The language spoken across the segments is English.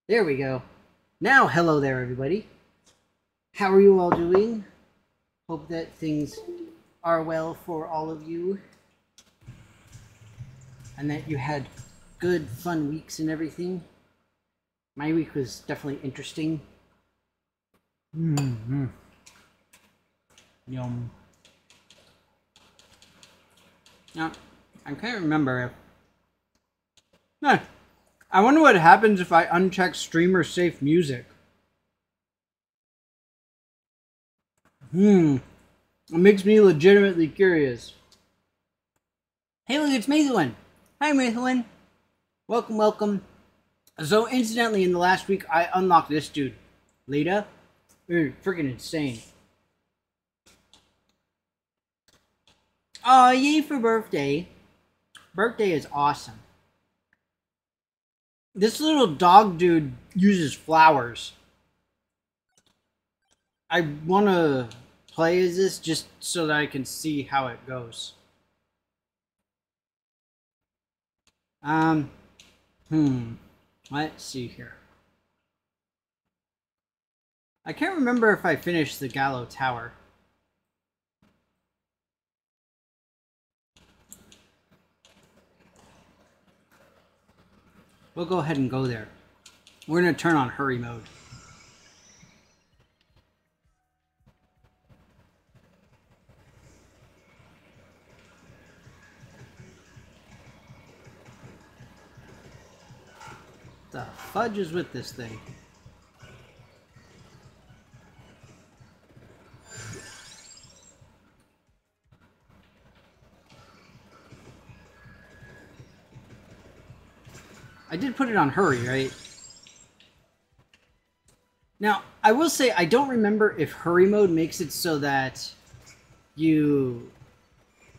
There we go. Now, hello there, everybody. How are you all doing? Hope that things are well for all of you. And that you had good, fun weeks and everything. My week was definitely interesting. Yum. Now, I can't remember if... No, I wonder what happens if I uncheck streamer safe music. It makes me legitimately curious. Hey, look, it's Maithlin. Hi, Maithlin. Welcome, welcome. So, incidentally, in the last week, I unlocked this dude. Lita. Freaking insane. Oh, yay for birthday. Birthday is awesome. This little dog dude uses flowers. I want to play as this just so that I can see how it goes. Let's see here. I can't remember if I finished the Gallo Tower. We'll go ahead and go there. We're going to turn on hurry mode. The fudge is with this thing. I did put it on hurry, right? Now, I will say I don't remember if hurry mode makes it so that you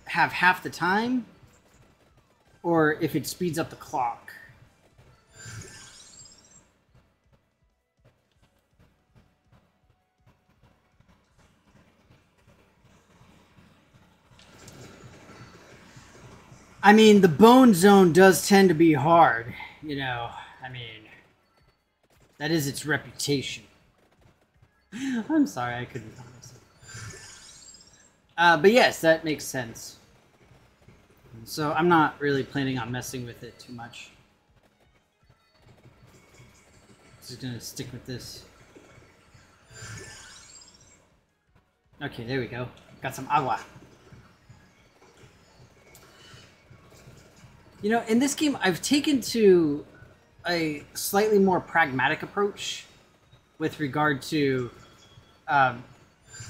have half the time or if it speeds up the clock. I mean, the Bone Zone does tend to be hard, you know. I mean, that is its reputation. I'm sorry, I couldn't help myself. But yes, that makes sense. So I'm not really planning on messing with it too much. Just gonna stick with this. Okay, there we go. Got some agua. You know, in this game, I've taken to a slightly more pragmatic approach with regard to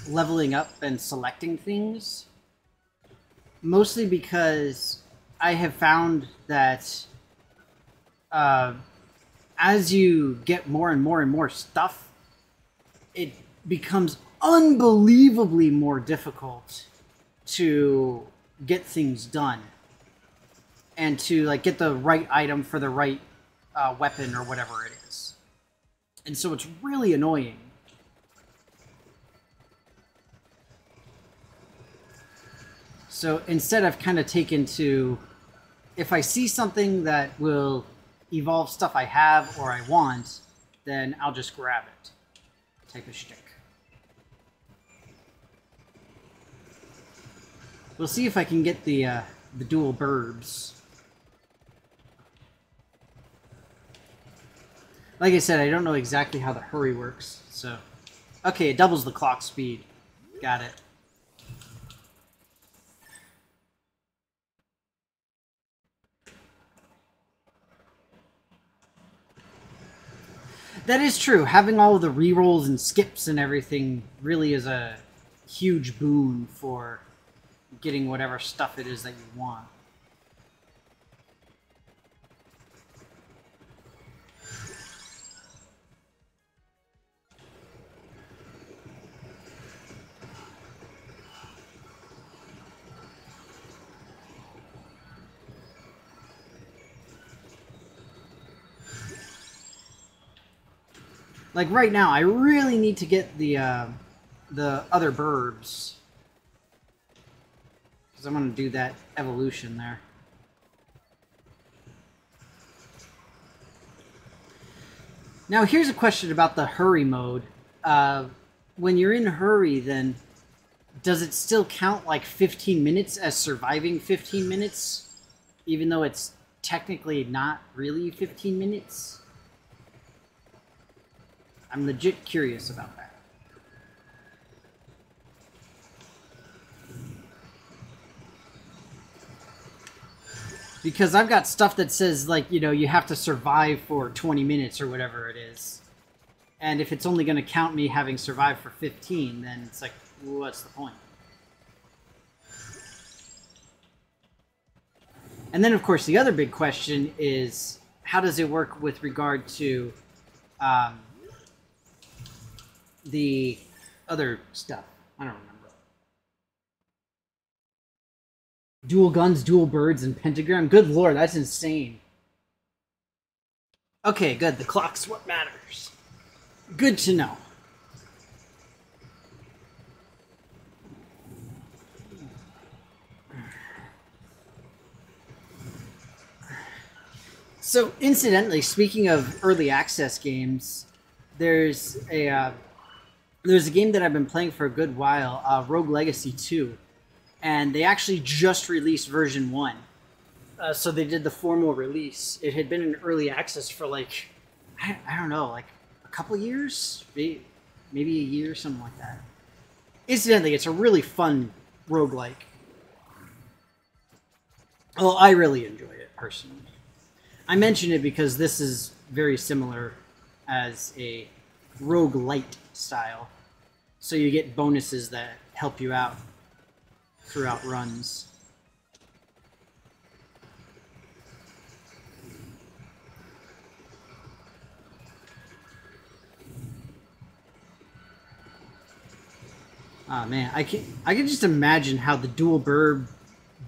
leveling up and selecting things. Mostly because I have found that as you get more and more and more stuff, it becomes unbelievably more difficult to get things done. And to like get the right item for the right weapon or whatever it is. And so it's really annoying. So instead I've kind of taken to, if I see something that will evolve stuff I have or I want, then I'll just grab it. Type of shtick. We'll see if I can get the dual burbs. Like I said, I don't know exactly how the hurry works, so... Okay, it doubles the clock speed. Got it. That is true. Having all of the rerolls and skips and everything really is a huge boon for getting whatever stuff it is that you want. Like right now, I really need to get the other burbs. Because I'm going to do that evolution there. Now, here's a question about the hurry mode. When you're in hurry, then does it still count like 15 minutes as surviving 15 minutes? Even though it's technically not really 15 minutes? I'm legit curious about that. Because I've got stuff that says, like, you know, you have to survive for 20 minutes or whatever it is. And if it's only going to count me having survived for 15, then it's like, what's the point? And then, of course, the other big question is, how does it work with regard to the other stuff? I don't remember. Dual guns, dual birds, and pentagram? Good lord, that's insane. Okay, good. The clock's what matters. Good to know. So, incidentally, speaking of early access games, there's a game that I've been playing for a good while, Rogue Legacy 2, and they actually just released version 1. So they did the formal release. It had been in early access for like, I don't know, like a couple years? Maybe a year, something like that. Incidentally, it's a really fun roguelike. Well, I really enjoy it, personally. I mention it because this is very similar as a roguelite style. So you get bonuses that help you out throughout runs. Oh man, I can just imagine how the dual bird,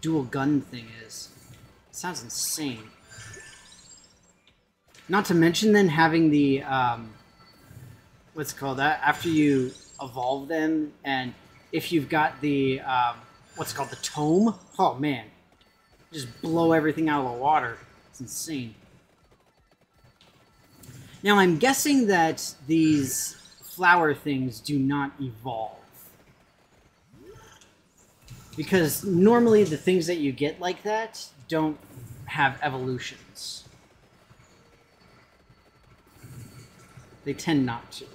dual gun thing is. It sounds insane. Not to mention then having the what's it called that after you evolve them, and if you've got the what's it called, the tome. Oh man, just blow everything out of the water. It's insane. Now I'm guessing that these flower things do not evolve. Because normally the things that you get like that don't have evolutions. They tend not to.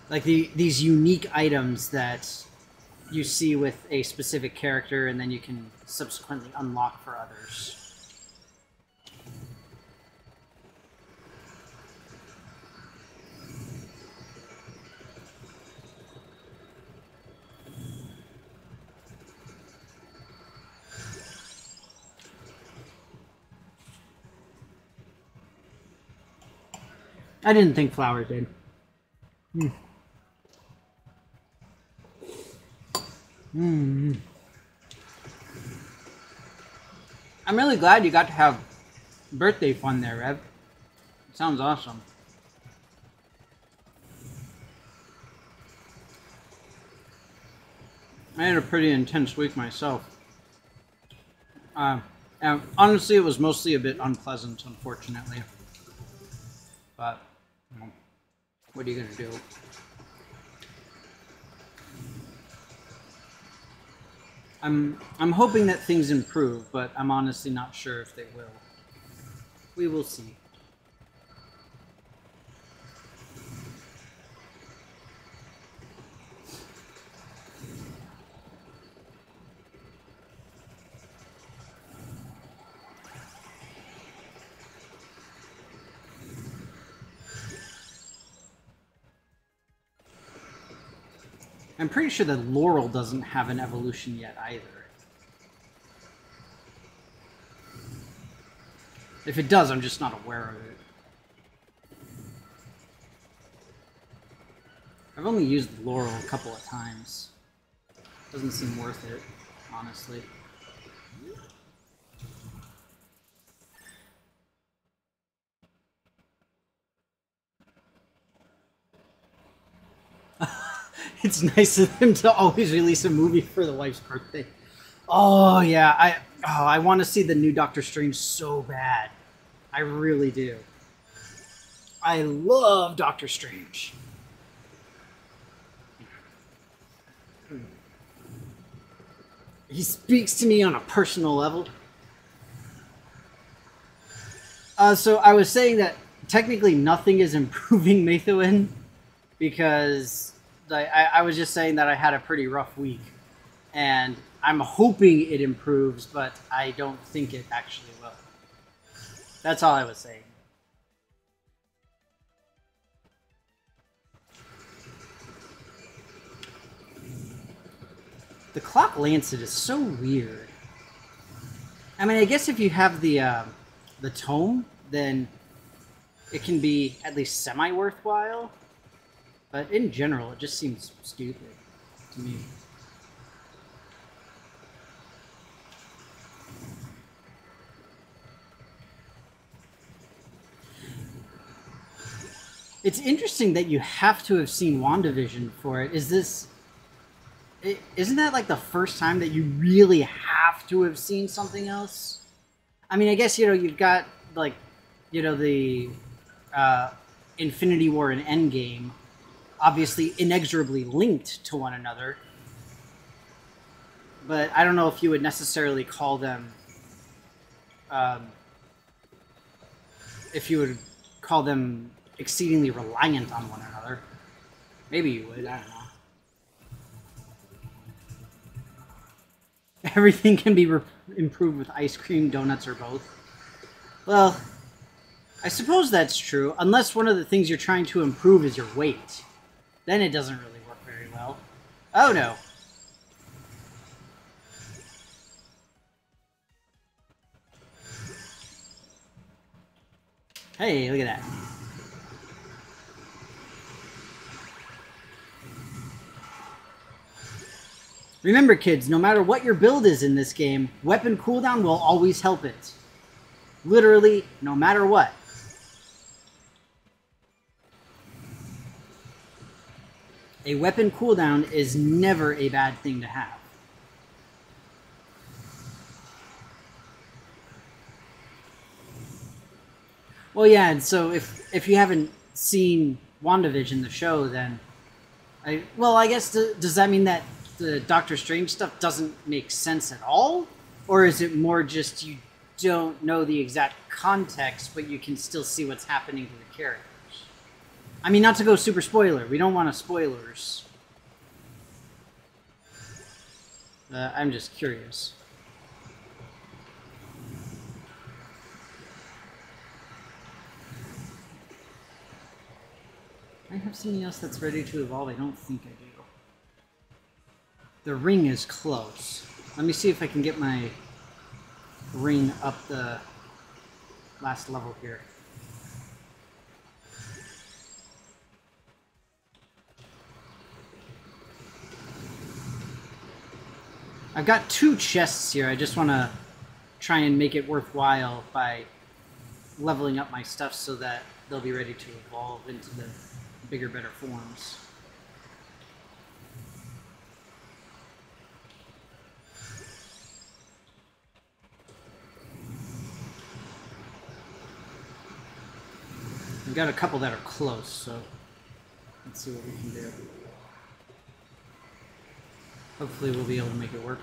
Like these unique items that you see with a specific character and then you can subsequently unlock for others. I didn't think flower did. I'm really glad you got to have birthday fun there, Rev. It sounds awesome. I had a pretty intense week myself. And honestly, it was mostly a bit unpleasant, unfortunately. But, you know, what are you going to do? I'm hoping that things improve, but I'm honestly not sure if they will. We will see. I'm pretty sure that Laurel doesn't have an evolution yet either. If it does, I'm just not aware of it. I've only used Laurel a couple of times. Doesn't seem worth it, honestly. It's nice of them to always release a movie for the wife's birthday. Oh yeah, I want to see the new Doctor Strange so bad. I really do. I love Doctor Strange. He speaks to me on a personal level. So I was saying that technically nothing is improving Methuen because I was just saying that I had a pretty rough week. And I'm hoping it improves, but I don't think it actually will. That's all I was saying. The Clock Lancet is so weird. I mean, I guess if you have the tome, then it can be at least semi-worthwhile. But in general, it just seems stupid to me. It's interesting that you have to have seen WandaVision for it. Isn't that like the first time that you really have to have seen something else? I mean, I guess, you've got, like, the Infinity War and Endgame obviously inexorably linked to one another. But I don't know if you would necessarily call them, exceedingly reliant on one another. Maybe you would, I don't know. Everything can be improved with ice cream, donuts, or both. Well, I suppose that's true, unless one of the things you're trying to improve is your weight. Then it doesn't really work very well. Oh no. Hey, look at that. Remember, kids, no matter what your build is in this game, weapon cooldown will always help it. Literally, no matter what. A weapon cooldown is never a bad thing to have. Well, yeah, and so if you haven't seen WandaVision, the show, then... I guess, does that mean that the Doctor Strange stuff doesn't make sense at all? Or is it more just you don't know the exact context, but you can still see what's happening to the characters? I mean, not to go super spoiler. We don't want spoilers. I'm just curious. I have something else that's ready to evolve. I don't think I do. The ring is close. Let me see if I can get my ring up the last level here. I've got 2 chests here. I just want to try and make it worthwhile by leveling up my stuff so that they'll be ready to evolve into the bigger, better forms. We've got a couple that are close, so let's see what we can do. Hopefully we'll be able to make it work.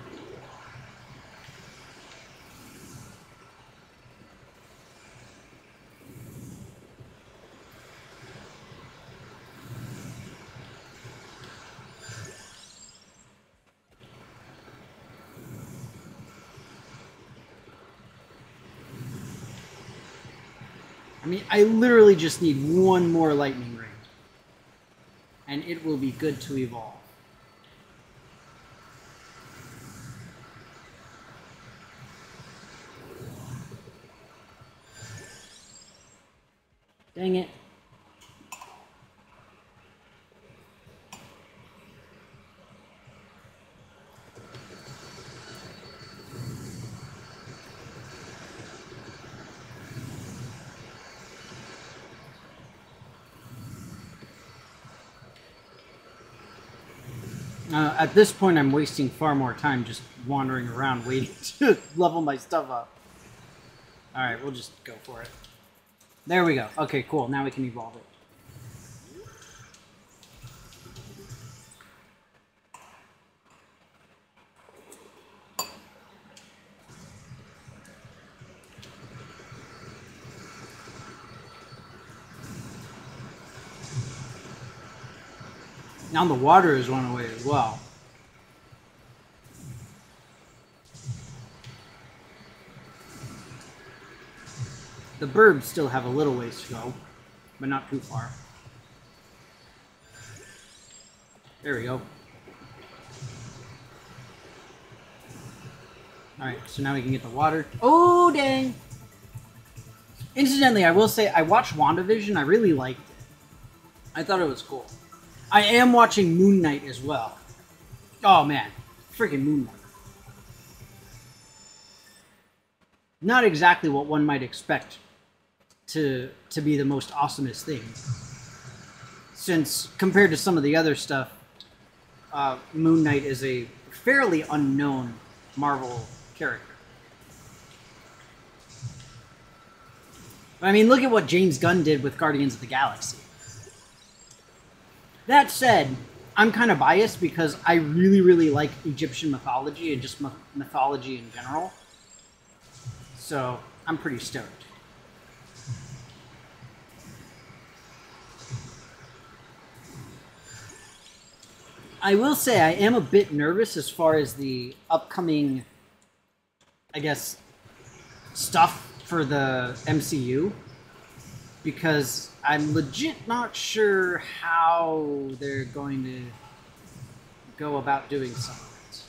I mean, I literally just need one more lightning ring, and it will be good to evolve. Dang it. At this point, I'm wasting far more time just wandering around waiting to level my stuff up. Alright, we'll just go for it. There we go. Okay, cool. Now we can evolve it. Now the water is run away as well. The birds still have a little ways to go, but not too far. There we go. Alright, so now we can get the water. Oh, dang! Incidentally, I will say, I watched WandaVision. I really liked it. I thought it was cool. I am watching Moon Knight as well. Oh, man. Freaking Moon Knight. Not exactly what one might expect to be the most awesomest thing. Since, compared to some of the other stuff, Moon Knight is a fairly unknown Marvel character. But, I mean, look at what James Gunn did with Guardians of the Galaxy. That said, I'm kind of biased because I really, really like Egyptian mythology and just mythology in general. So, I'm pretty stoked. I will say I am a bit nervous as far as the upcoming, I guess, stuff for the MCU. Because I'm legit not sure how they're going to go about doing some of it.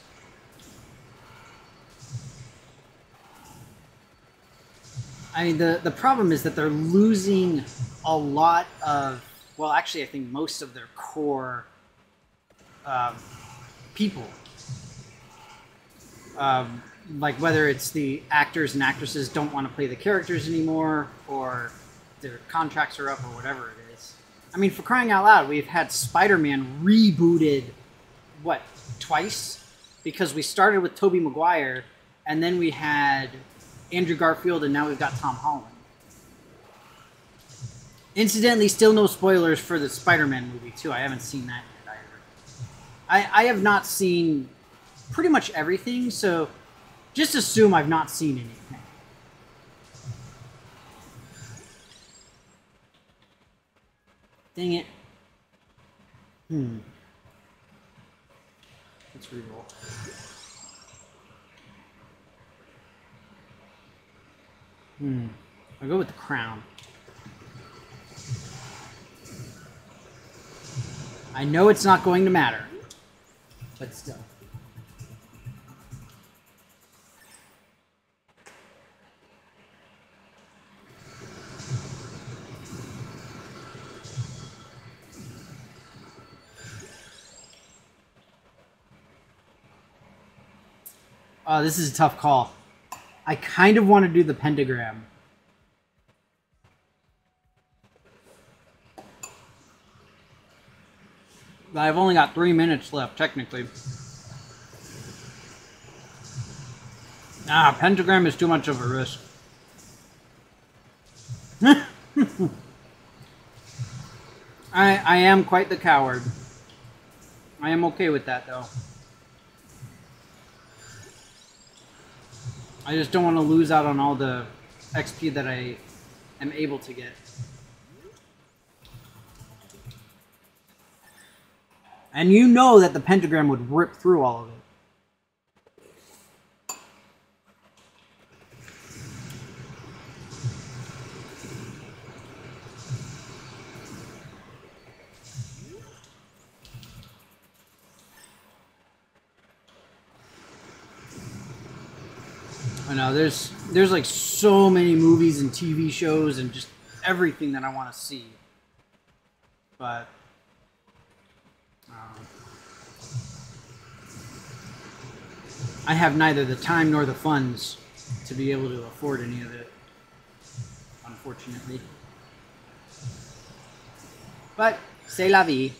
I mean, the problem is that they're losing a lot of, well, actually, I think most of their core people. Like whether it's the actors and actresses don't want to play the characters anymore, or their contracts are up, or whatever it is. I mean, for crying out loud, we've had Spider-Man rebooted, what, twice? Because we started with Tobey Maguire, and then we had Andrew Garfield, and now we've got Tom Holland. Incidentally, still no spoilers for the Spider-Man movie, too. I haven't seen that yet either. I have not seen pretty much everything, so just assume I've not seen anything. Dang it. Let's reroll. I'll go with the crown. I know it's not going to matter, but still. This is a tough call. I kind of want to do the pentagram. But I've only got 3 minutes left, technically. Pentagram is too much of a risk. I am quite the coward. I am okay with that, though. I just don't want to lose out on all the XP that I am able to get. And you know that the pentagram would rip through all of it. I know, there's like so many movies and TV shows and just everything that I want to see. But I have neither the time nor the funds to be able to afford any of it, unfortunately. But c'est la vie.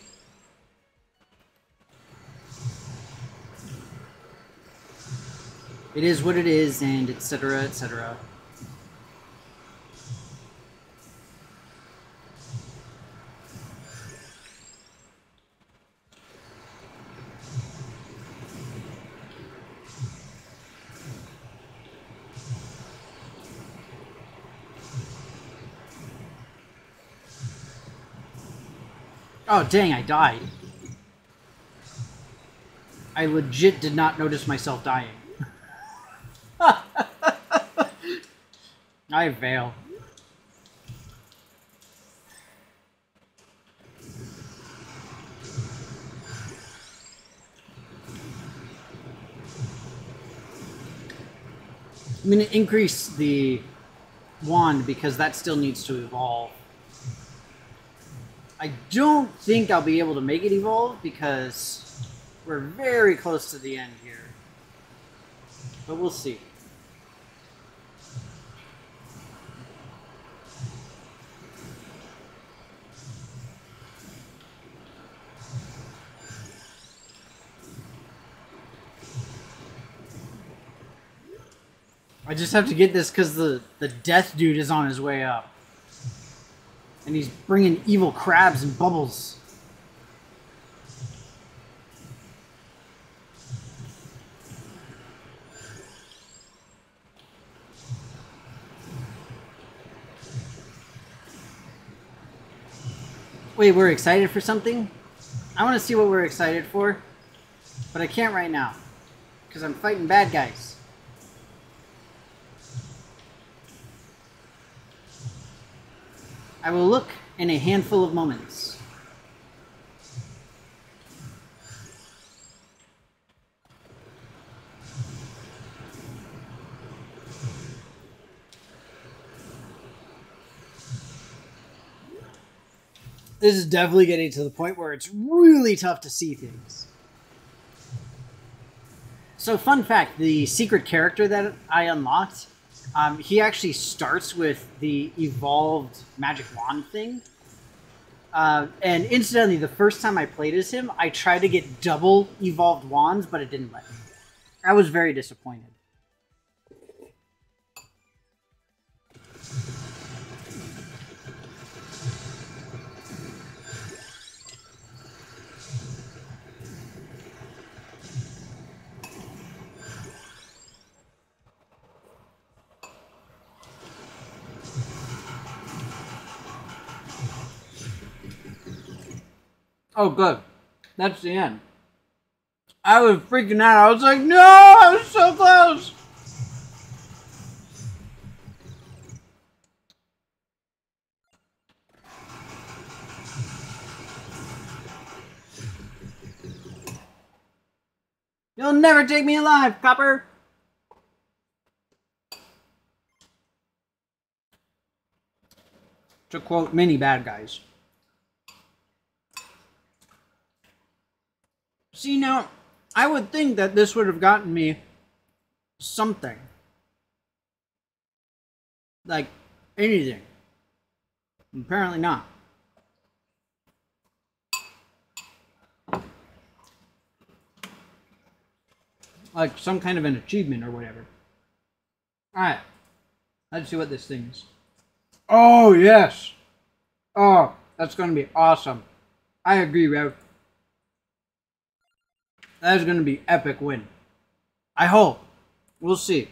It is what it is, and etc., etc. Oh, dang, I died. I legit did not notice myself dying. I fail. I'm going to increase the wand because that still needs to evolve. I don't think I'll be able to make it evolve because we're very close to the end here. But we'll see. I just have to get this because the death dude is on his way up. And he's bringing evil crabs and bubbles. Wait, we're excited for something? I want to see what we're excited for. But I can't right now. Because I'm fighting bad guys. I will look in a handful of moments. This is definitely getting to the point where it's really tough to see things. So, fun fact, the secret character that I unlocked, he actually starts with the evolved magic wand thing. And incidentally, the first time I played as him, I tried to get double evolved wands, but it didn't let me. I was very disappointed. Oh, good. That's the end. I was freaking out. I was like, no, I was so close. You'll never take me alive, copper. To quote many bad guys. See, now, I would think that this would have gotten me something. Like, anything. Apparently not. Like, some kind of an achievement or whatever. Alright. Let's see what this thing is. Oh, yes! Oh, that's going to be awesome. I agree, Rev. That is going to be epic win. I hope. We'll see.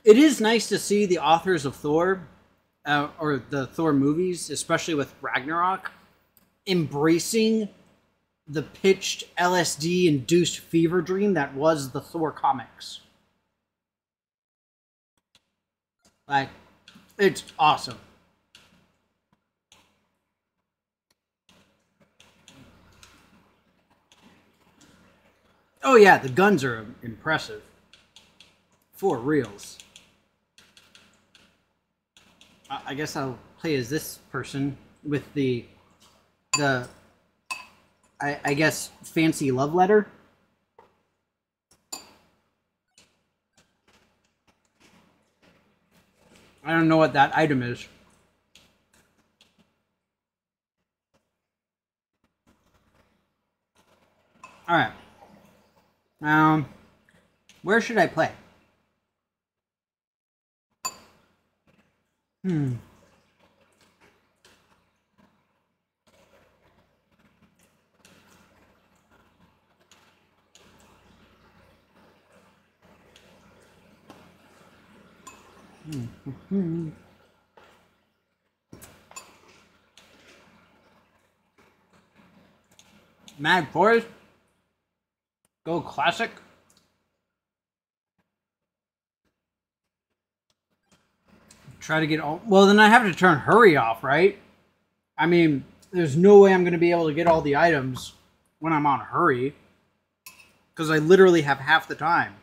It is nice to see the authors of Thor, or the Thor movies, especially with Ragnarok, embracing the pitched LSD-induced fever dream that was the Thor comics. Like, it's awesome. Oh yeah, the guns are impressive. For reals. I guess I'll play as this person with the I guess fancy love letter. I don't know what that item is. All right. Where should I play? Mad Forest. Go classic. Try to get all... Well, then I have to turn hurry off, right? I mean, there's no way I'm going to be able to get all the items when I'm on hurry. Because I literally have half the time.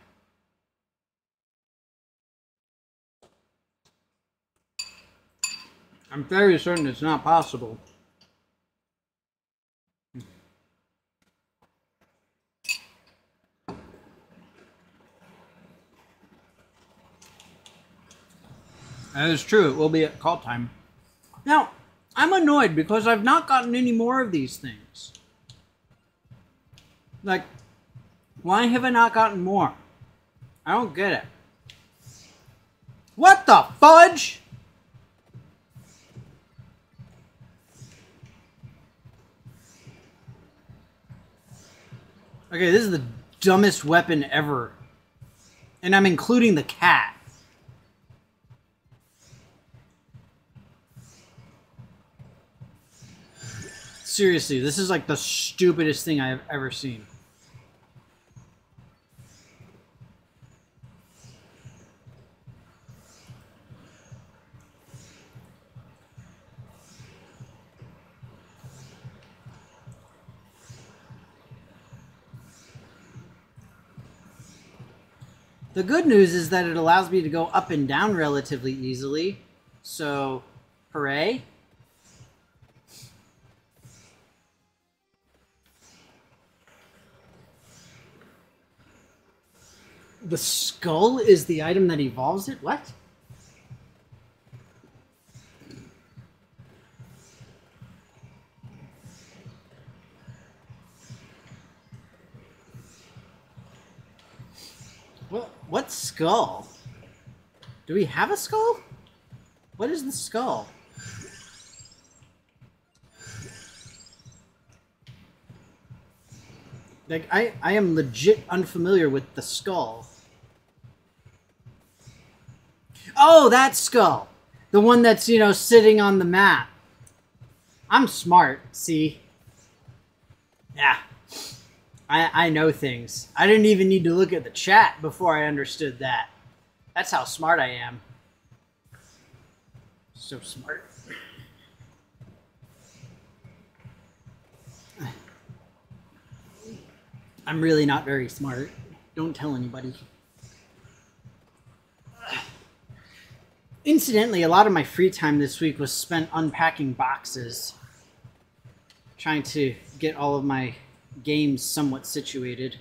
I'm very certain it's not possible. That is true. It will be at call time. Now, I'm annoyed because I've not gotten any more of these things. Like, why have I not gotten more? I don't get it. What the fudge? Okay, this is the dumbest weapon ever. And I'm including the cat. Seriously, this is like the stupidest thing I have ever seen. The good news is that it allows me to go up and down relatively easily. So, hooray. The skull is the item that evolves it? What? What skull? Do we have a skull? What is the skull? Like, I am legit unfamiliar with the skull. Oh, that skull! The one that's, you know, sitting on the map. I'm smart, see? Yeah. I know things. I didn't even need to look at the chat before I understood that. That's how smart I am. So smart. I'm really not very smart. Don't tell anybody. Incidentally, a lot of my free time this week was spent unpacking boxes. Trying to get all of my games somewhat situated.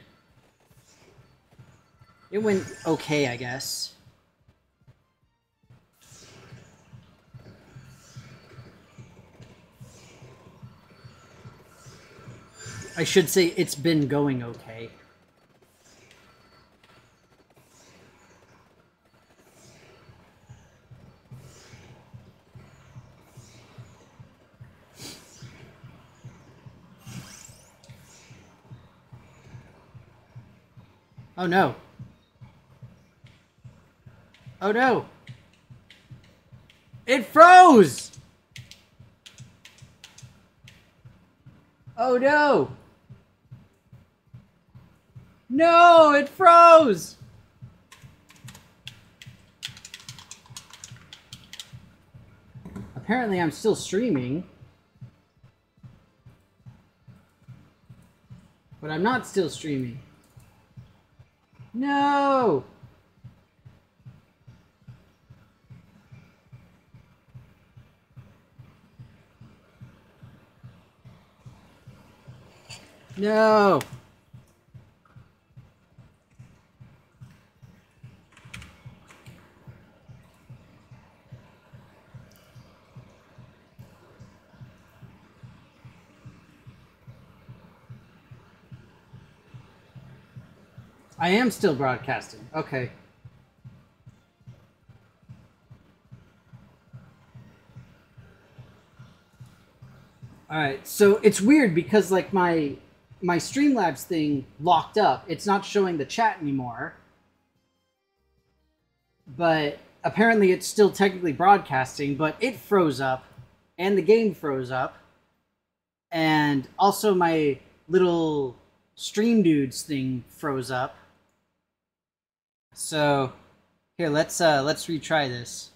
It went okay, I guess. I should say it's been going okay. Oh no. Oh no. It froze! Oh no. No, it froze! Apparently I'm still streaming. But I'm not still streaming. No! No! I am still broadcasting. Okay. Alright, so it's weird because like my Streamlabs thing locked up. It's not showing the chat anymore. But apparently it's still technically broadcasting, but it froze up and the game froze up. And also my little stream dudes thing froze up. So here, let's retry this.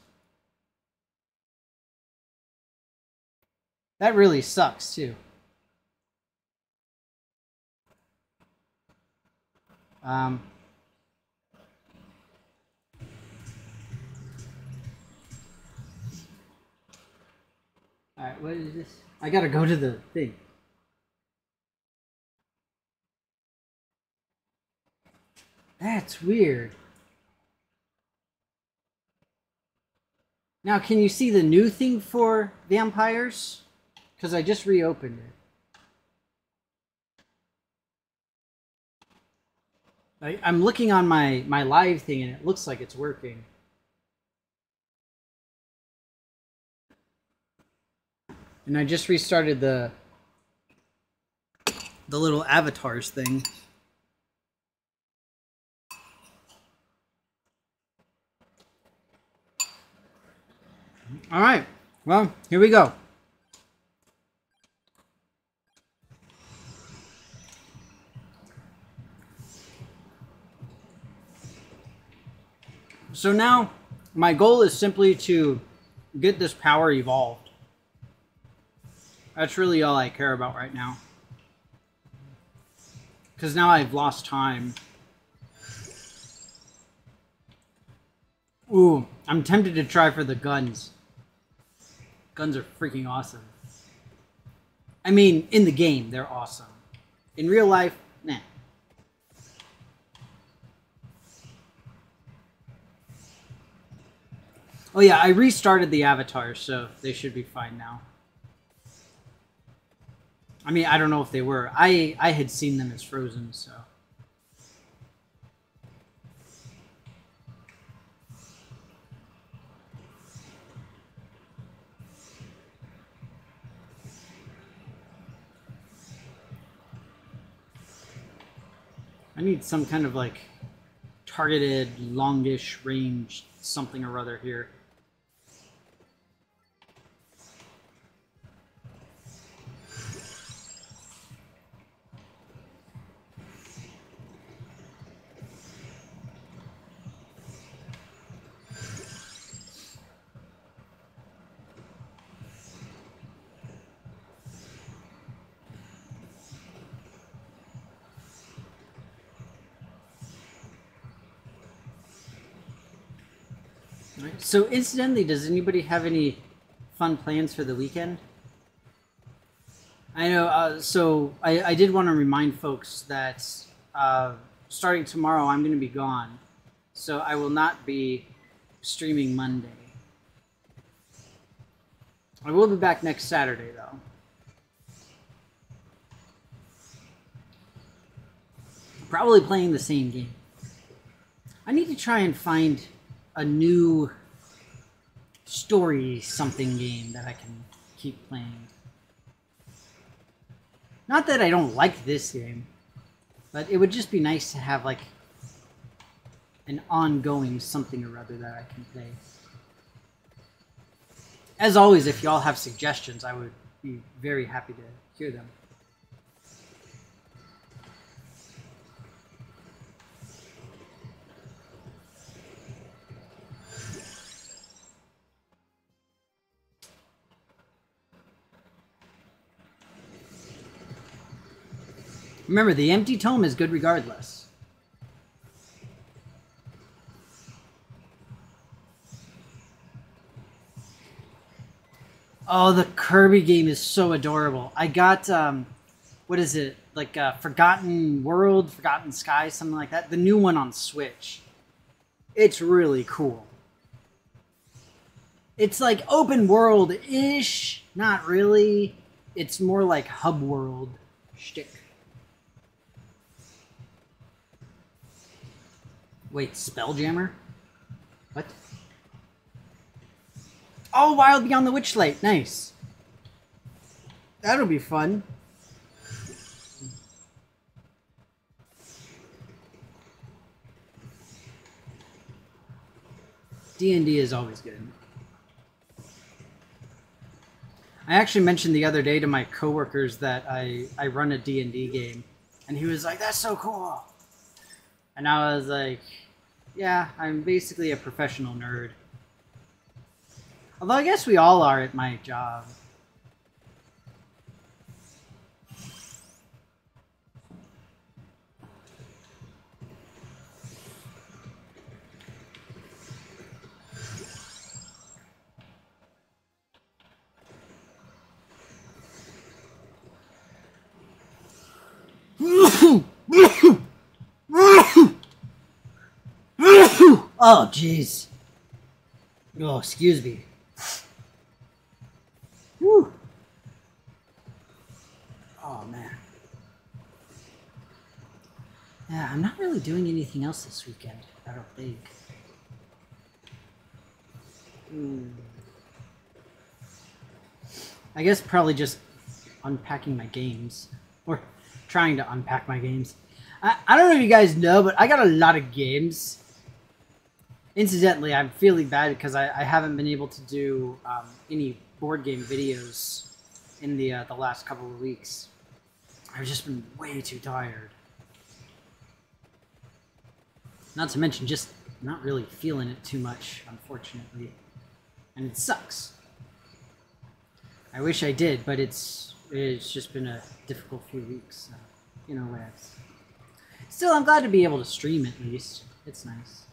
That really sucks too. All right, what is this? I gotta go to the thing. That's weird. Now, can you see the new thing for vampires? Because I just reopened it. I'm looking on my live thing and it looks like it's working. And I just restarted the little avatars thing. All right, well, here we go. So now, my goal is simply to get this power evolved. That's really all I care about right now. Because now I've lost time. Ooh, I'm tempted to try for the guns. Guns are freaking awesome. I mean, in the game, they're awesome. In real life, nah. Oh yeah, I restarted the avatar, so they should be fine now. I mean, I don't know if they were. I had seen them as frozen, so. I need some kind of like targeted longish range something or other here. So incidentally, does anybody have any fun plans for the weekend? I know, so I did want to remind folks that starting tomorrow I'm going to be gone. So I will not be streaming Monday. I will be back next Saturday though. Probably playing the same game. I need to try and find a new story something game that I can keep playing. Not that I don't like this game, but it would just be nice to have like an ongoing something or other that I can play. As always, if y'all have suggestions, I would be very happy to hear them. Remember, the empty tome is good regardless. Oh, the Kirby game is so adorable. I got, what is it? Like Forgotten World, Forgotten Skies, something like that. The new one on Switch. It's really cool. It's like open world-ish. Not really. It's more like hub world shtick. Wait, Spelljammer? What? Oh, Wild Beyond the Witchlight. Nice. That'll be fun. D&D is always good. I actually mentioned the other day to my coworkers that I run a D&D game, and he was like, "That's so cool," and I was like, "Yeah, I'm basically a professional nerd." Although I guess we all are at my job. Oh, jeez. Oh, excuse me. Whew. Oh, man. Yeah, I'm not really doing anything else this weekend, I don't think. I guess probably just unpacking my games. Or trying to unpack my games. I don't know if you guys know, but I got a lot of games. Incidentally, I'm feeling bad because I haven't been able to do any board game videos in the last couple of weeks. I've just been way too tired. Not to mention just not really feeling it too much, unfortunately. And it sucks. I wish I did, but it's just been a difficult few weeks. You know what? Still, I'm glad to be able to stream at least. It's nice.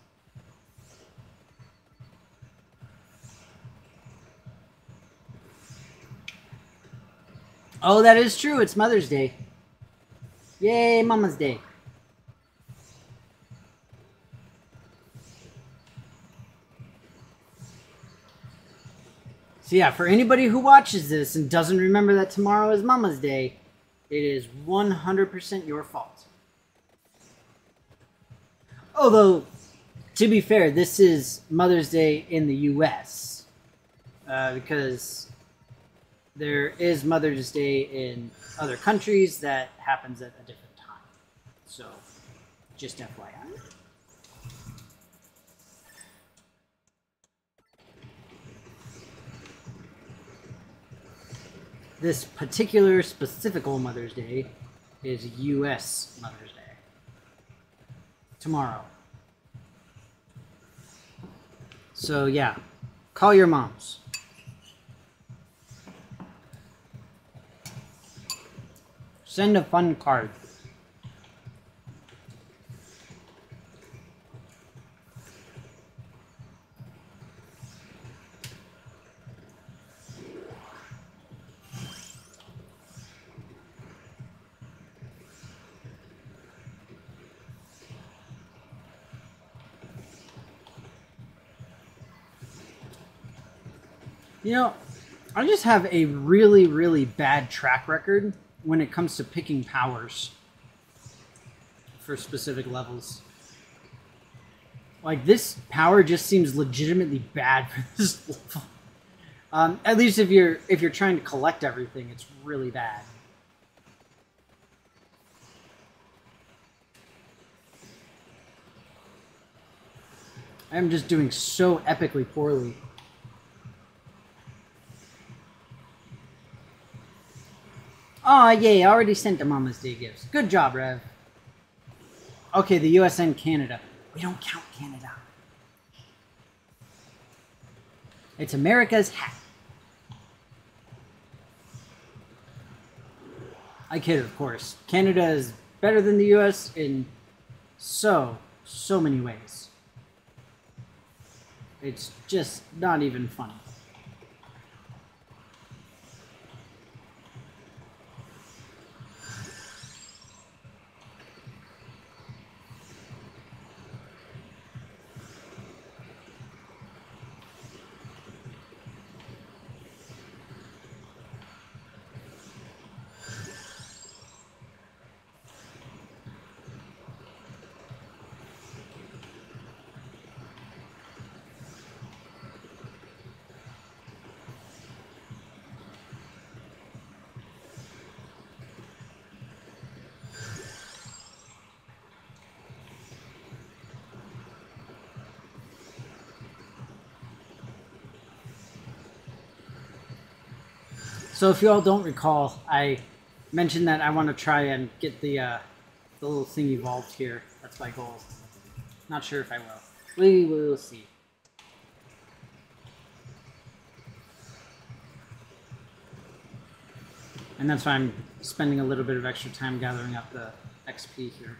Oh, that is true. It's Mother's Day. Yay, Mama's Day. So yeah, for anybody who watches this and doesn't remember that tomorrow is Mama's Day, it is 100% your fault. Although, to be fair, this is Mother's Day in the U.S. Because there is Mother's Day in other countries that happens at a different time. So, just FYI. This particular specific Mother's Day is U.S. Mother's Day. Tomorrow. So yeah, call your moms. Send a fun card. You know, I just have a really, really bad track record when it comes to picking powers for specific levels. Like, this power just seems legitimately bad for this level. At least if you're trying to collect everything, it's really bad. I'm just doing so epically poorly. Aw, yay, I already sent the Mama's Day gifts. Good job, Rev. Okay, the US and Canada. We don't count Canada. It's America's hat. I kid, of course. Canada is better than the US in so many ways. It's just not even funny. So if you all don't recall, I mentioned that I want to try and get the little thing evolved here. That's my goal. Not sure if I will. We will see. And that's why I'm spending a little bit of extra time gathering up the XP here.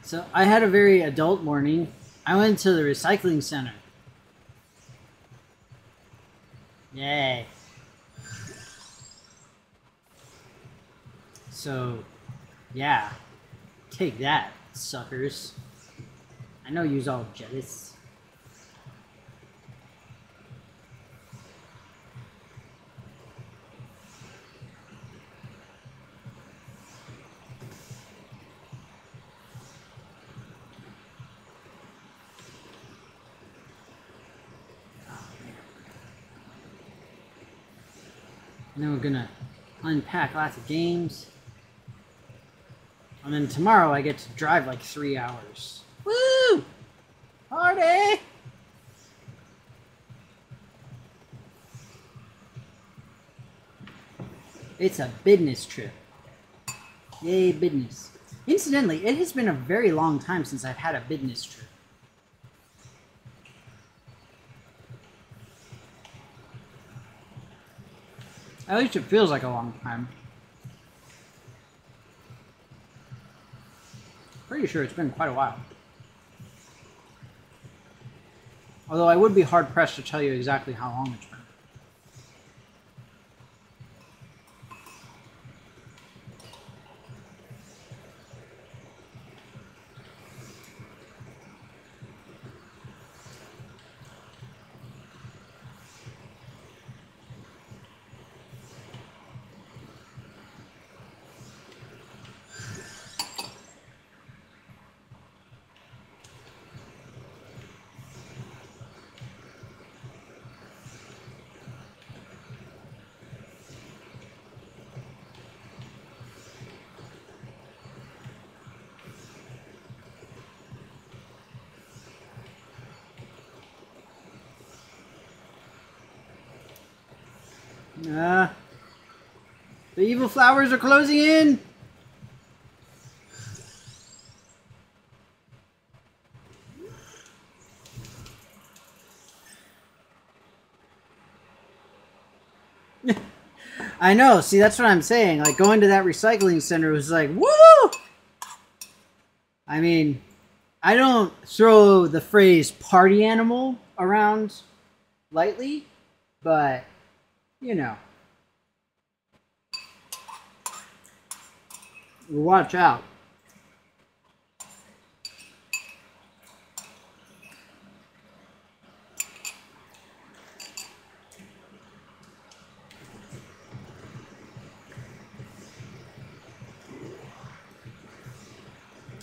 So I had a very adult morning. I went to the recycling center. Yay. So, yeah. Take that, suckers. I know you's all jealous. And then we're gonna unpack lots of games. And then tomorrow I get to drive like 3 hours. Woo! Party! It's a business trip. Yay, business. Incidentally, it has been a very long time since I've had a business trip. At least it feels like a long time. Pretty sure it's been quite a while. Although I would be hard pressed to tell you exactly how long it's been. The evil flowers are closing in! I know, see, that's what I'm saying. Like, going to that recycling center was like, woo! I mean, I don't throw the phrase party animal around lightly, but, you know. Watch out.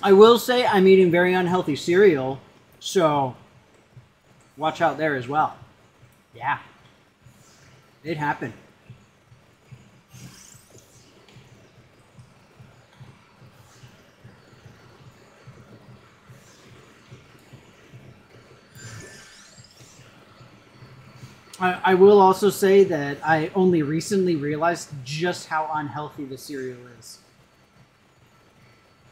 I will say I'm eating very unhealthy cereal, so watch out there as well. Yeah. It happened. I will also say that I only recently realized just how unhealthy the cereal is.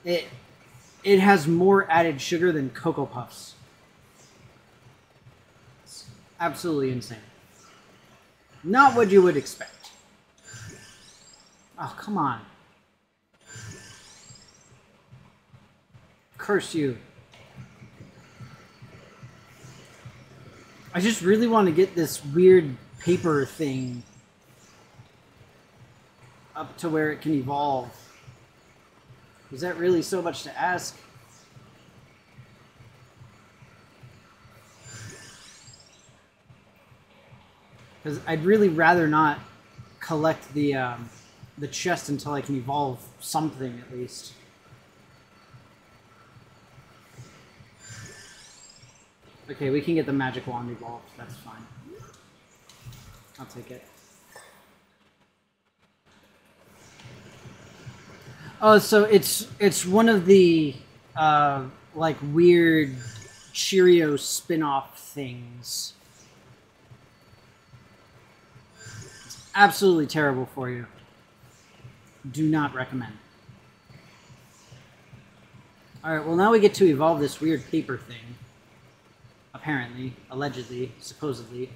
It has more added sugar than Cocoa Puffs. It's absolutely insane. Not what you would expect. Oh, come on. Curse you. I just really want to get this weird paper thing up to where it can evolve. Is that really so much to ask? Because I'd really rather not collect the chest until I can evolve something at least. Okay, we can get the magic wand evolved. That's fine. I'll take it. Oh, so it's one of the like weird Cheerio spin-off things. It's absolutely terrible for you. Do not recommend. Alright, well now we get to evolve this weird paper thing. Apparently, allegedly, supposedly,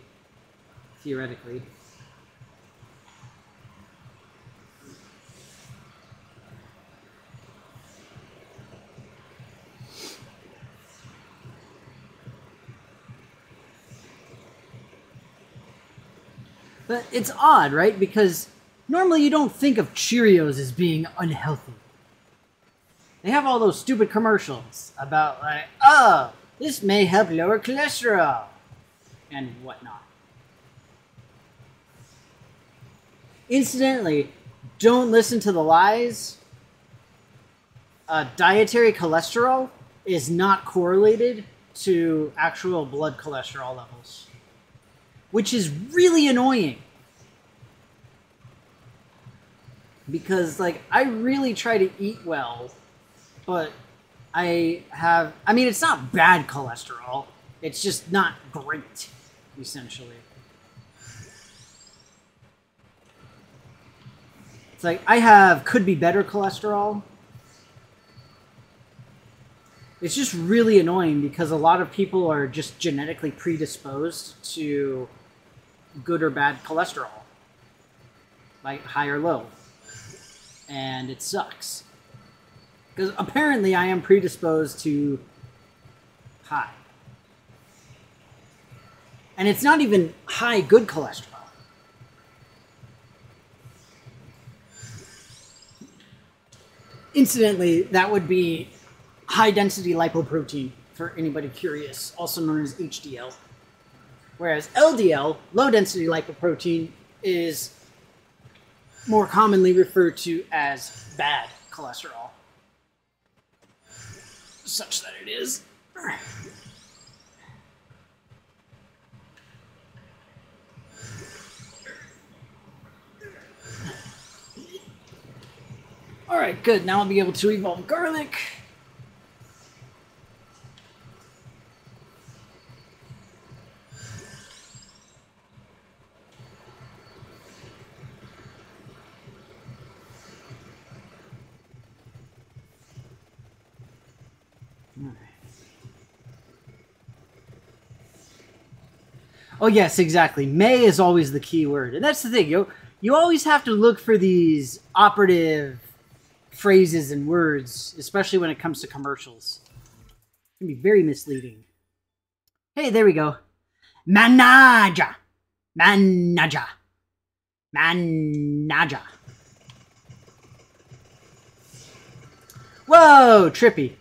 theoretically. But it's odd, right? Because normally you don't think of Cheerios as being unhealthy. They have all those stupid commercials about like, oh, this may help lower cholesterol and whatnot. Incidentally, don't listen to the lies. Dietary cholesterol is not correlated to actual blood cholesterol levels, which is really annoying. Because, like, I really try to eat well, but I mean, it's not bad cholesterol. It's just not great, essentially. It's like, I have could be better cholesterol. It's just really annoying because a lot of people are just genetically predisposed to good or bad cholesterol. Like high or low. And it sucks. Because apparently I am predisposed to high. And it's not even high good cholesterol. Incidentally, that would be high density lipoprotein, for anybody curious, also known as HDL. Whereas LDL, low density lipoprotein, is more commonly referred to as bad cholesterol. Such that it is. Alright, good. Now I'll be able to evolve garlic. Oh yes, exactly. May is always the key word. And that's the thing. You always have to look for these operative phrases and words, especially when it comes to commercials. It can be very misleading. Hey, there we go. Manaja. Manaja. Manaja. Whoa, trippy.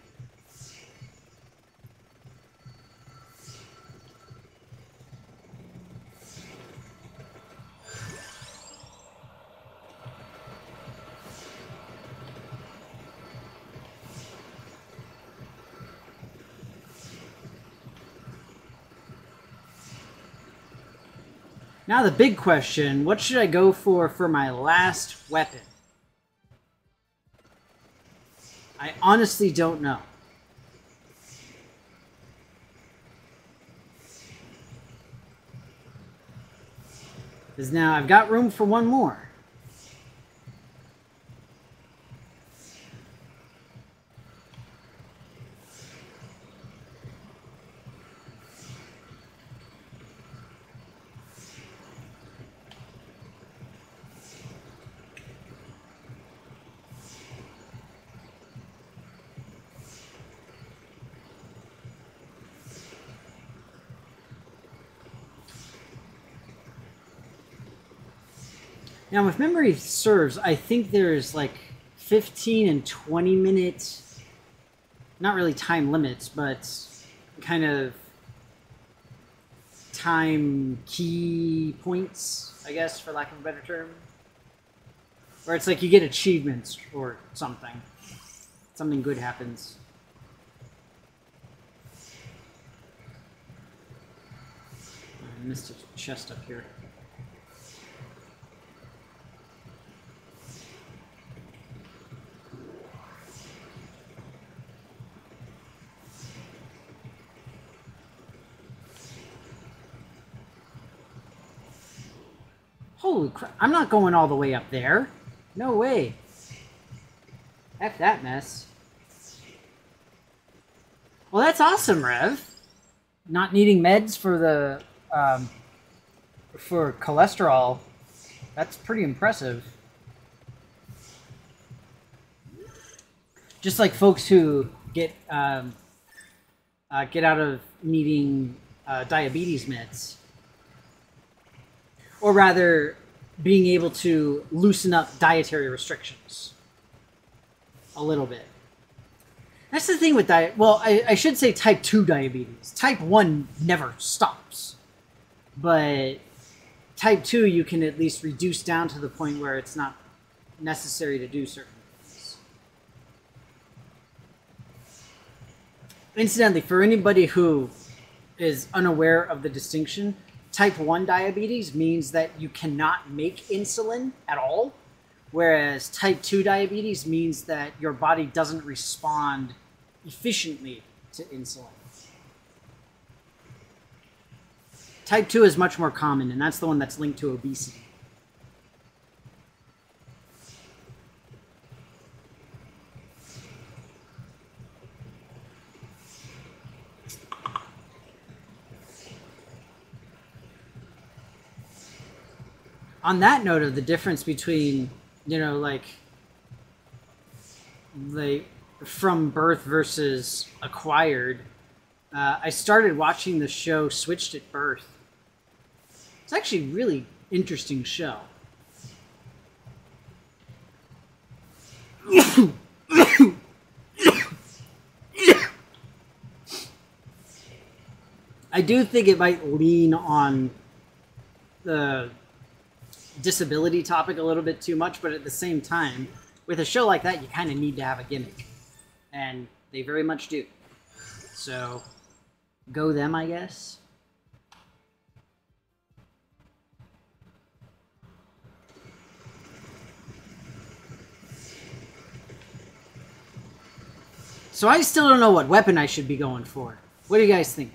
Now the big question, what should I go for my last weapon? I honestly don't know. Because now I've got room for one more. Now, if memory serves, I think there's like 15 and 20 minute, not really time limits, but kind of time key points, I guess, for lack of a better term. Where it's like you get achievements or something. Something good happens. I missed a chest up here. Holy crap, I'm not going all the way up there. No way. F that mess. Well, that's awesome, Rev. Not needing meds for the for cholesterol. That's pretty impressive. Just like folks who get out of needing diabetes meds, or rather, being able to loosen up dietary restrictions a little bit. That's the thing with diet. Well, I should say type 2 diabetes. Type 1 never stops. But type 2, you can at least reduce down to the point where it's not necessary to do certain things. Incidentally, for anybody who is unaware of the distinction, type 1 diabetes means that you cannot make insulin at all, whereas type 2 diabetes means that your body doesn't respond efficiently to insulin. Type 2 is much more common, and that's the one that's linked to obesity. On that note of the difference between, you know, like from birth versus acquired, I started watching the show Switched at Birth. It's actually a really interesting show. I do think it might lean on the disability topic a little bit too much, but at the same time, with a show like that, you kind of need to have a gimmick. And they very much do. So, go them, I guess. So I still don't know what weapon I should be going for. What do you guys think?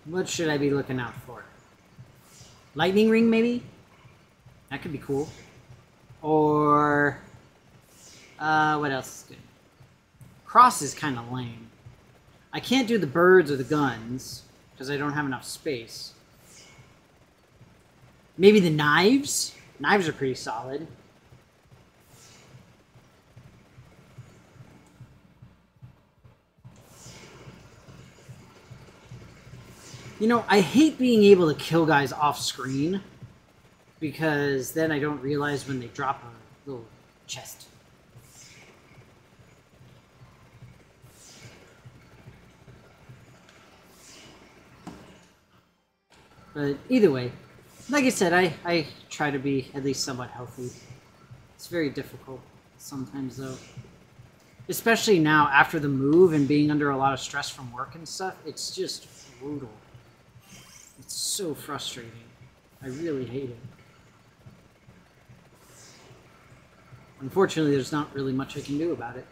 What should I be looking out for? Lightning ring, maybe? That could be cool. Or what else is good? Cross is kind of lame. I can't do the birds or the guns because I don't have enough space. Maybe the knives? Knives are pretty solid. You know, I hate being able to kill guys off screen because then I don't realize when they drop a little chest. But either way, like I said, I try to be at least somewhat healthy. It's very difficult sometimes, though. Especially now, after the move and being under a lot of stress from work and stuff, it's just brutal. It's so frustrating. I really hate it. Unfortunately, there's not really much I can do about it.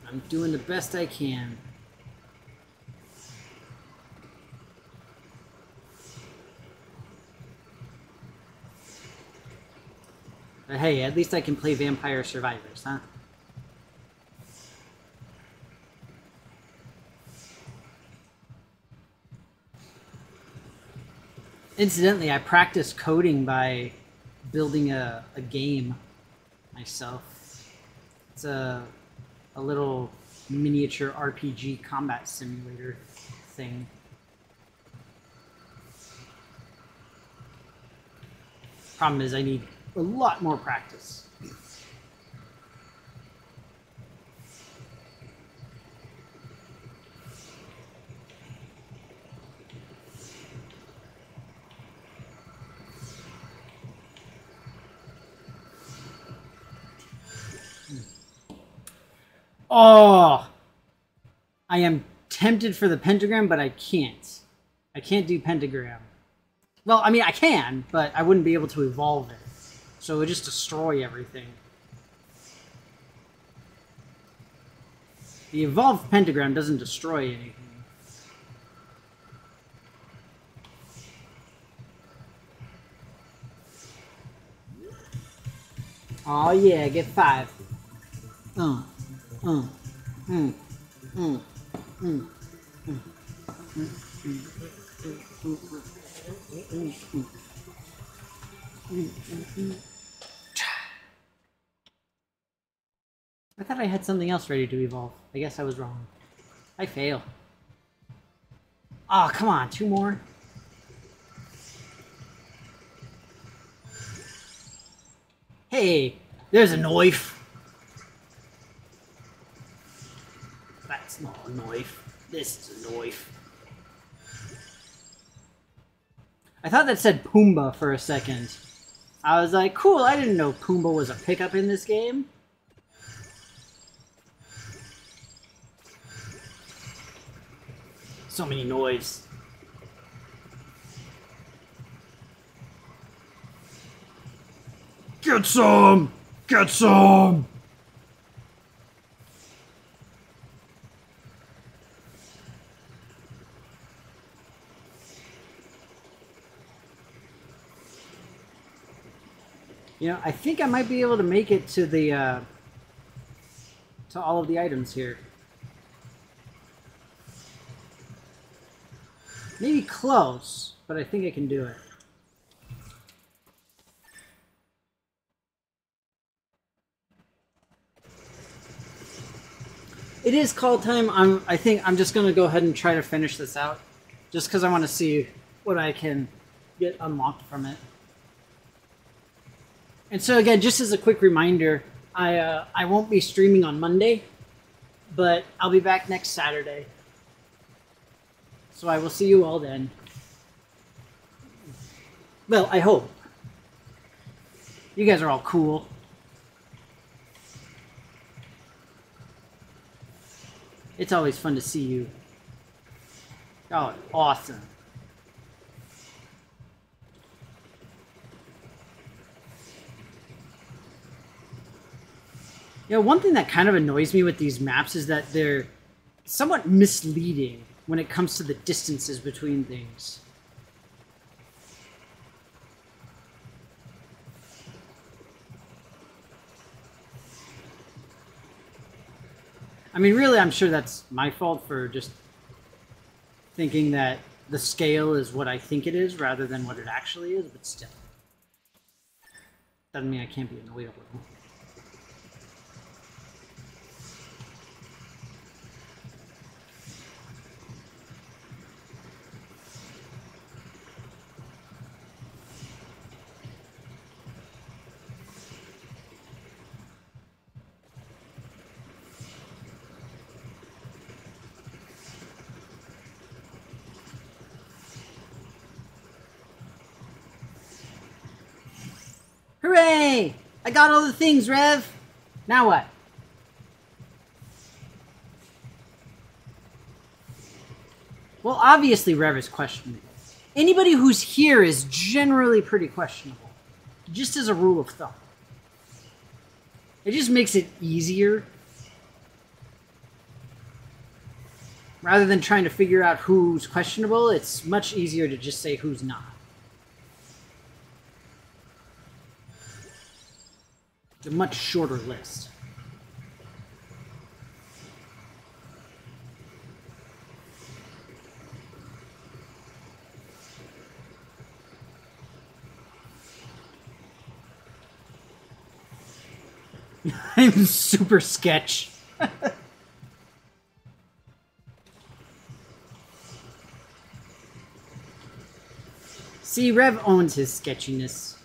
I'm doing the best I can. But hey, at least I can play Vampire Survivors, huh? Incidentally, I practice coding by building a game myself. It's a little miniature RPG combat simulator thing. Problem is, I need a lot more practice. Oh! I am tempted for the pentagram, but I can't. I can't do pentagram. Well, I mean, I can, but I wouldn't be able to evolve it. So it would just destroy everything. The evolved pentagram doesn't destroy anything. Oh yeah, get 5. I thought I had something else ready to evolve. I guess I was wrong. I fail. Oh, come on, 2 more. Hey, there's a knife. That's not a knife. This is a knife. I thought that said Pumbaa for a second. I was like, cool, I didn't know Pumbaa was a pickup in this game. So many noise. Get some! Get some! You know, I think I might be able to make it to the, to all of the items here. Maybe close, but I think I can do it. It is call time. I think I'm just gonna go ahead and try to finish this out, just because I want to see what I can get unlocked from it. And so again, just as a quick reminder, I won't be streaming on Monday, but I'll be back next Saturday. So I will see you all then. Well, I hope. You guys are all cool. It's always fun to see you. Oh, awesome. You know, one thing that kind of annoys me with these maps is that they're somewhat misleading when it comes to the distances between things. I mean, really, I'm sure that's my fault for just thinking that the scale is what I think it is rather than what it actually is, but still. Doesn't mean I can't be annoyed a little. Hooray! I got all the things, Rev! Now what? Well, obviously Rev is questionable. Anybody who's here is generally pretty questionable. Just as a rule of thumb. It just makes it easier. Rather than trying to figure out who's questionable, it's much easier to just say who's not. It's a much shorter list. I'm super sketch. See, Rev owns his sketchiness.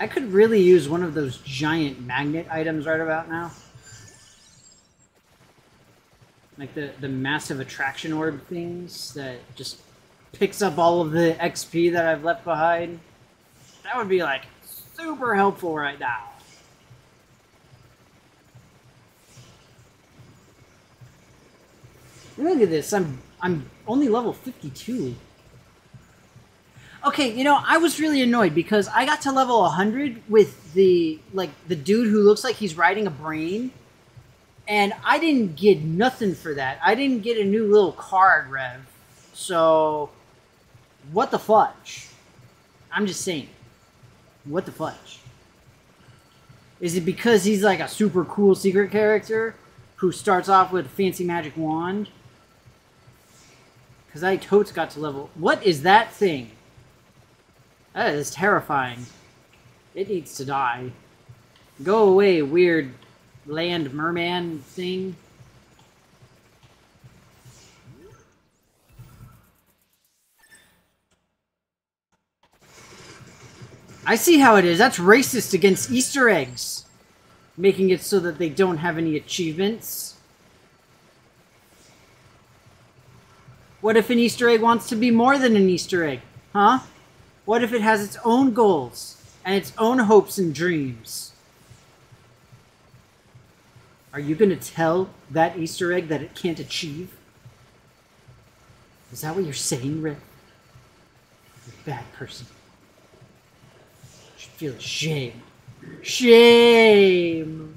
I could really use one of those giant magnet items right about now. Like the massive attraction orb things that just picks up all of the XP that I've left behind. That would be like super helpful right now. Look at this. I'm only level 52. Okay, you know, I was really annoyed because I got to level 100 with the dude who looks like he's riding a brain, and I didn't get nothing for that. I didn't get a new little card rev. So what the fudge? I'm just saying. What the fudge? Is it because he's like a super cool secret character who starts off with a fancy magic wand? Because I totes got to level... What is that thing? That is terrifying. It needs to die. Go away, weird land merman thing. I see how it is. That's racist against Easter eggs. Making it so that they don't have any achievements. What if an Easter egg wants to be more than an Easter egg? Huh? What if it has its own goals and its own hopes and dreams? Are you going to tell that Easter egg that it can't achieve? Is that what you're saying, Rick? You're a bad person. You should feel ashamed. Shame!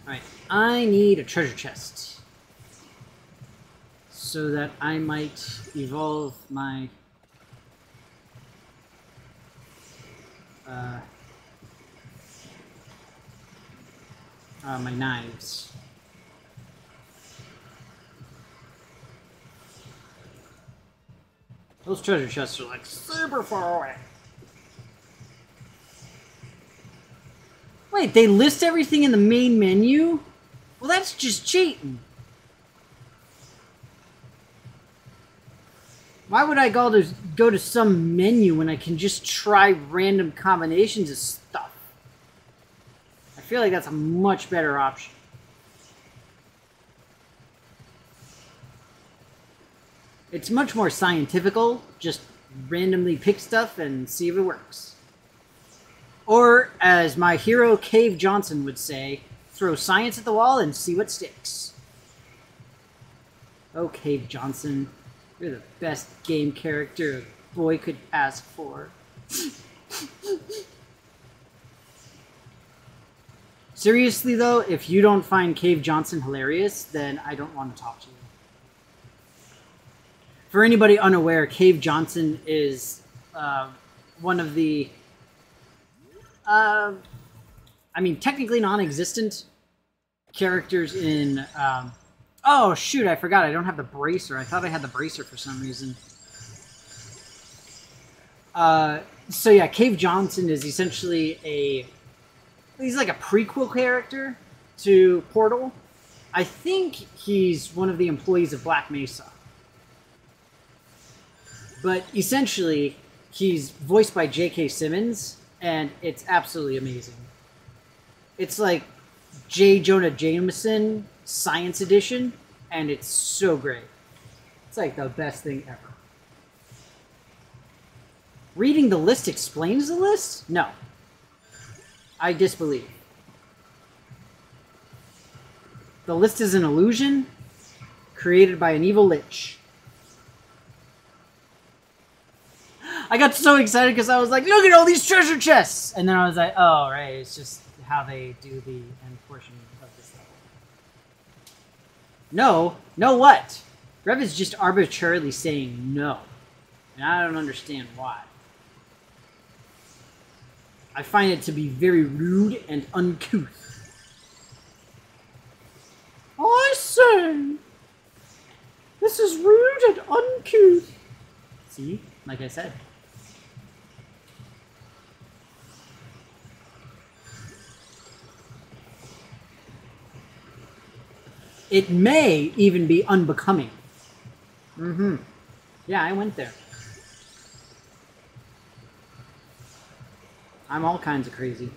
Alright, I need a treasure chest. So that I might evolve my... my knives. Those treasure chests are like super far away. Wait, they list everything in the main menu? Well, that's just cheating. Why would I go to some menu when I can just try random combinations of stuff? I feel like that's a much better option. It's much more scientifical. Just randomly pick stuff and see if it works. Or, as my hero Cave Johnson would say, throw science at the wall and see what sticks. Oh, Cave Johnson, you're the best game character a boy could ask for. Seriously though, if you don't find Cave Johnson hilarious, then I don't want to talk to you. For anybody unaware, Cave Johnson is one of the... I mean, technically non-existent characters in... oh, shoot, I forgot. I don't have the bracer. I thought I had the bracer for some reason. So yeah, Cave Johnson is essentially a... He's like a prequel character to Portal. I think he's one of the employees of Black Mesa. But essentially, he's voiced by J.K. Simmons, and it's absolutely amazing. It's like J. Jonah Jameson Science Edition, and it's so great. It's like the best thing ever. Reading the list explains the list? No. I disbelieve. The list is an illusion created by an evil lich. I got so excited because I was like, look at all these treasure chests! And then I was like, oh, right, it's just how they do the end portion of this level. No. No what? Rev is just arbitrarily saying no. And I don't understand why. I find it to be very rude and uncouth. I say! This is rude and uncouth. See? Like I said. It may even be unbecoming. Mm-hmm. Yeah, I went there. I'm all kinds of crazy.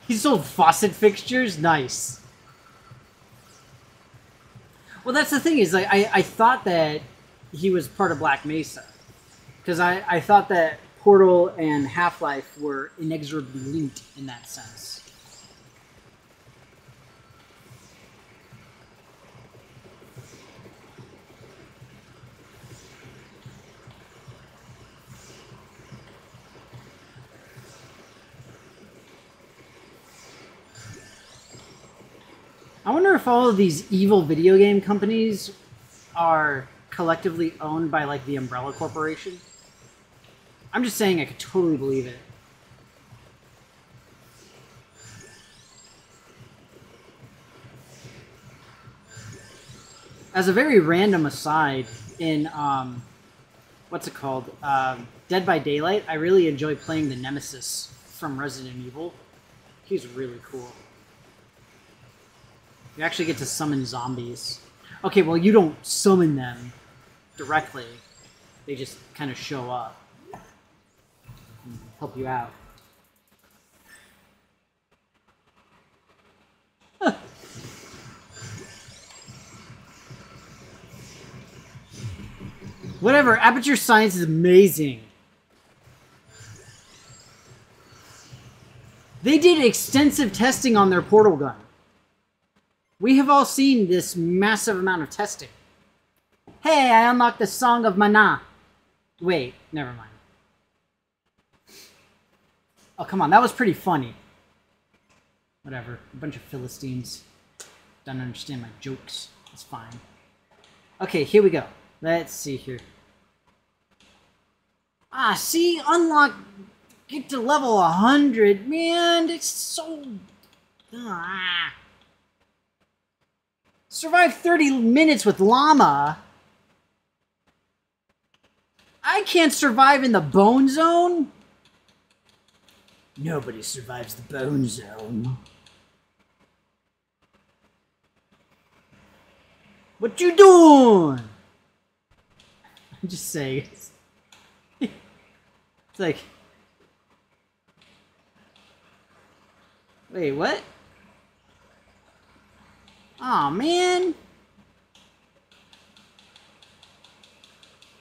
He sold faucet fixtures? Nice. Well, that's the thing is, like, I thought that he was part of Black Mesa. Because I thought that Portal and Half-Life were inexorably linked in that sense. I wonder if all of these evil video game companies are collectively owned by, like, the Umbrella Corporation. I'm just saying I could totally believe it. As a very random aside, in, what's it called? Dead by Daylight, I really enjoy playing the Nemesis from Resident Evil. He's really cool. You actually get to summon zombies. Okay, well, you don't summon them directly. They just kind of show up and help you out. Whatever, Aperture Science is amazing. They did extensive testing on their portal gun. We have all seen this massive amount of testing. Hey, I unlocked the Song of Mana. Wait, never mind. Oh, come on, that was pretty funny. Whatever, a bunch of Philistines. Don't understand my jokes. It's fine. Okay, here we go. Let's see here. Ah, see? Unlock... Get to level 100. Man, it's so... Ah. Survive 30 minutes with Llama. I can't survive in the Bone Zone? Nobody survives the Bone Zone. What you doing? I'm just saying. It's like... Wait, what? Aw, man.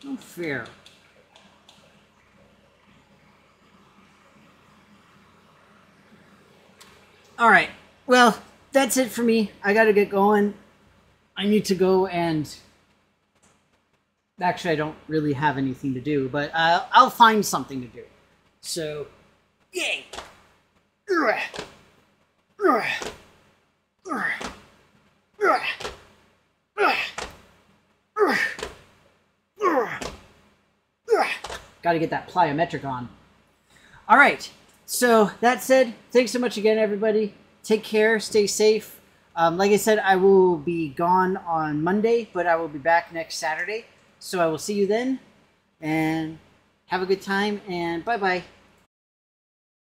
No fair. Alright, well, that's it for me. I gotta get going. I need to go and... Actually, I don't really have anything to do, but I'll find something to do. So, yay! Gotta get that plyometric on. Alright, so that said, thanks so much again, everybody. Take care, stay safe. Like I said, I will be gone on Monday, but I will be back next Saturday. So I will see you then, and have a good time, and bye-bye.